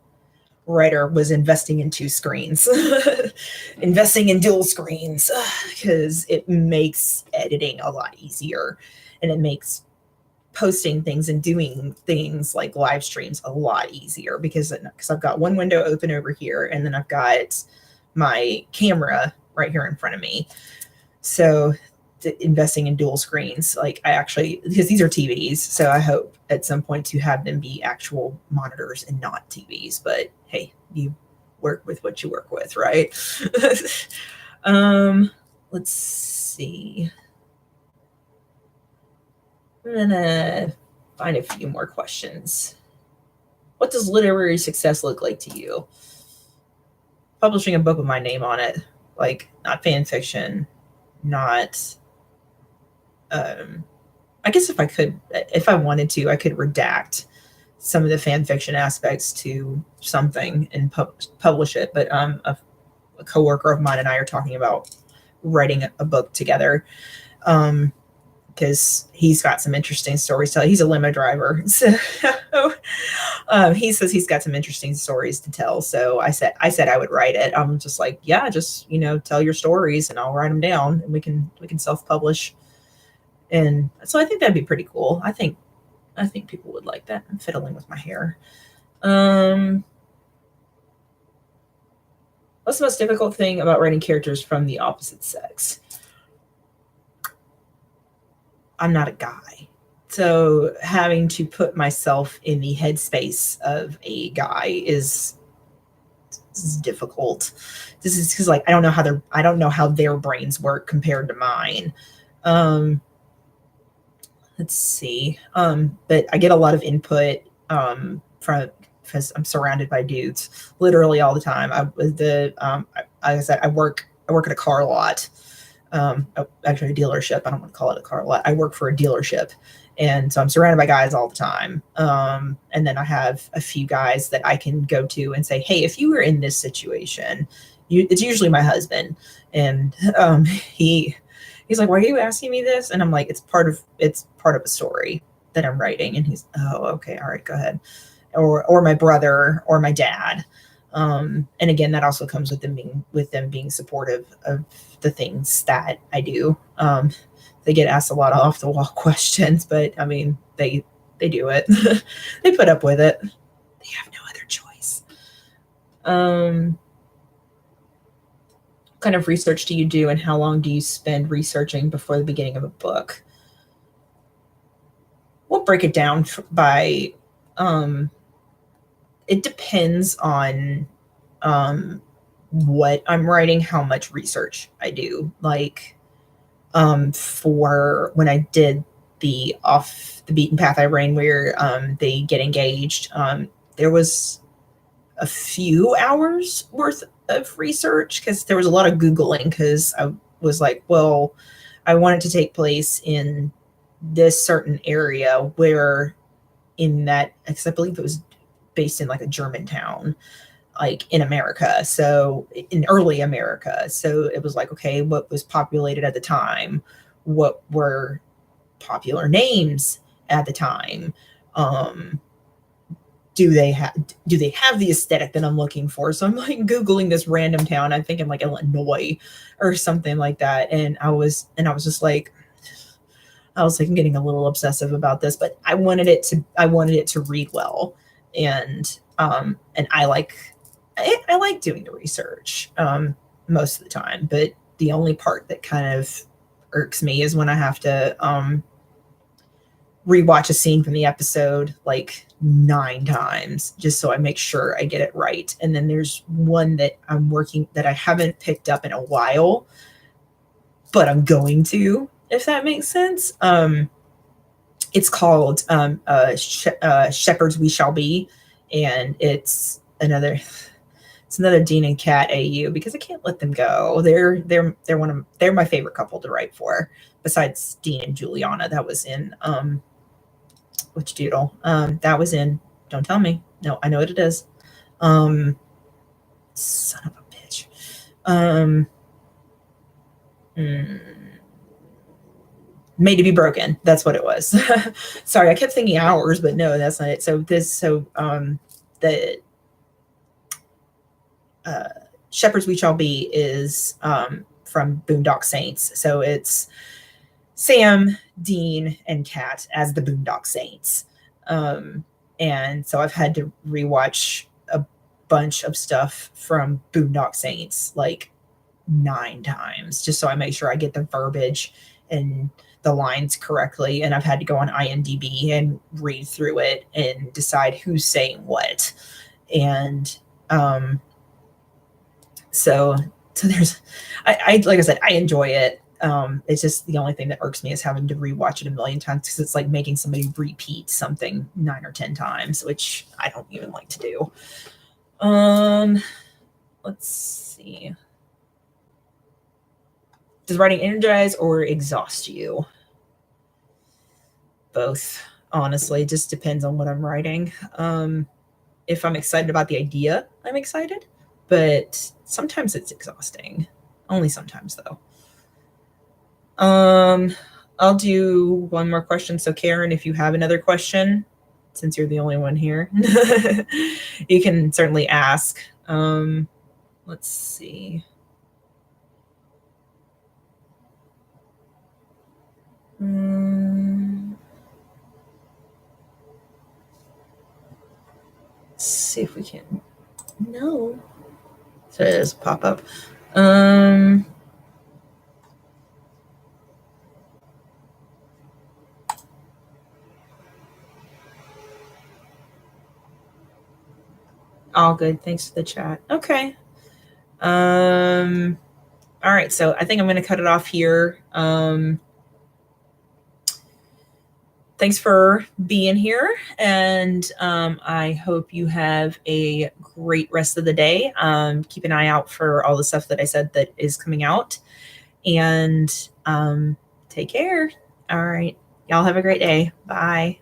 writer was investing in 2 screens. Investing in dual screens, because it makes editing a lot easier, and it makes posting things and doing things like live streams a lot easier, because I've got one window open over here, and then I've got my camera right here in front of me. So investing in dual screens, like because these are TVs, so I hope at some point to have them be actual monitors and not TVs. But hey, you work with what you work with, right? Let's see. I'm gonna find a few more questions. What does literary success look like to you? Publishing a book with my name on it, like not fan fiction, not. I guess if I wanted to, I could redact some of the fan fiction aspects to something and publish it. But a coworker of mine and I are talking about writing a book together, because he's got some interesting stories to tell. He's a limo driver, so he says he's got some interesting stories to tell. So I said I would write it. I'm just like, yeah, just tell your stories and I'll write them down, and we can self-publish. And so I think that'd be pretty cool. I think people would like that. I'm fiddling with my hair. What's the most difficult thing about writing characters from the opposite sex? I'm not a guy. So having to put myself in the headspace of a guy is difficult. This is because I don't know how their brains work compared to mine. Let's see. But I get a lot of input because I'm surrounded by dudes literally all the time. Like I said, I work at a car lot. Actually a dealership. I don't want to call it a car lot. I work for a dealership. And so I'm surrounded by guys all the time. And then I have a few guys that I can go to and say, hey, if you were in this situation, it's usually my husband. And he's like, why are you asking me this? And I'm like, it's part of a story that I'm writing. And he's, oh, okay. All right, go ahead. Or my brother or my dad. And again, that also comes with them being supportive of the things that I do. They get asked a lot of off the wall questions, but I mean, they do it. They put up with it. They have no other choice. What kind of research do you do, and how long do you spend researching before the beginning of a book? We'll break it down by, it depends on what I'm writing, how much research I do. Like, for when I did the Off the Beaten Path I Ran, where they get engaged, there was a few hours worth of research because there was a lot of Googling because I was like, well, I want it to take place in this certain area where in that, because I believe it was based in like a German town, like in America. So in early America. So it was like, okay, what was populated at the time? What were popular names at the time? Do they have the aesthetic that I'm looking for? So I'm like Googling this random town. I think in like Illinois or something like that. And I was just like, I'm getting a little obsessive about this, but I wanted it to read well. And I like doing the research most of the time, but the only part that kind of irks me is when I have to rewatch a scene from the episode like 9 times just so I make sure I get it right. And then there's one that that I haven't picked up in a while, but I'm going to, if that makes sense. It's called Shepherds We Shall Be, and it's another Dean and Kat AU because I can't let them go. They're my favorite couple to write for, besides Dean and Juliana. That was in which doodle? That was in Don't Tell Me. No, I know what it is. Son of a bitch. Made to Be Broken. That's what it was. Sorry, I kept thinking Hours, but no, that's not it. So the Shepherds We Shall Be is from Boondock Saints. So it's Sam, Dean, and Kat as the Boondock Saints. And so I've had to rewatch a bunch of stuff from Boondock Saints like 9 times just so I make sure I get the verbiage and the lines correctly. And I've had to go on IMDb and read through it and decide who's saying what. And so there's, I like I said, I enjoy it. It's just the only thing that irks me is having to rewatch it a million times because it's like making somebody repeat something 9 or 10 times, which I don't even like to do. Let's see. Does writing energize or exhaust you? Both, honestly. It just depends on what I'm writing. If I'm excited about the idea, I'm excited, but sometimes it's exhausting. Only sometimes, though. I'll do one more question. So Karen, if you have another question, since you're the only one here, you can certainly ask. Let's see. Let's see if we can. No. So it does pop up. All good. Thanks for the chat. Okay. All right. So I think I'm going to cut it off here. Thanks for being here. And I hope you have a great rest of the day. Keep an eye out for all the stuff that I said that is coming out. And take care. All right. Y'all have a great day. Bye.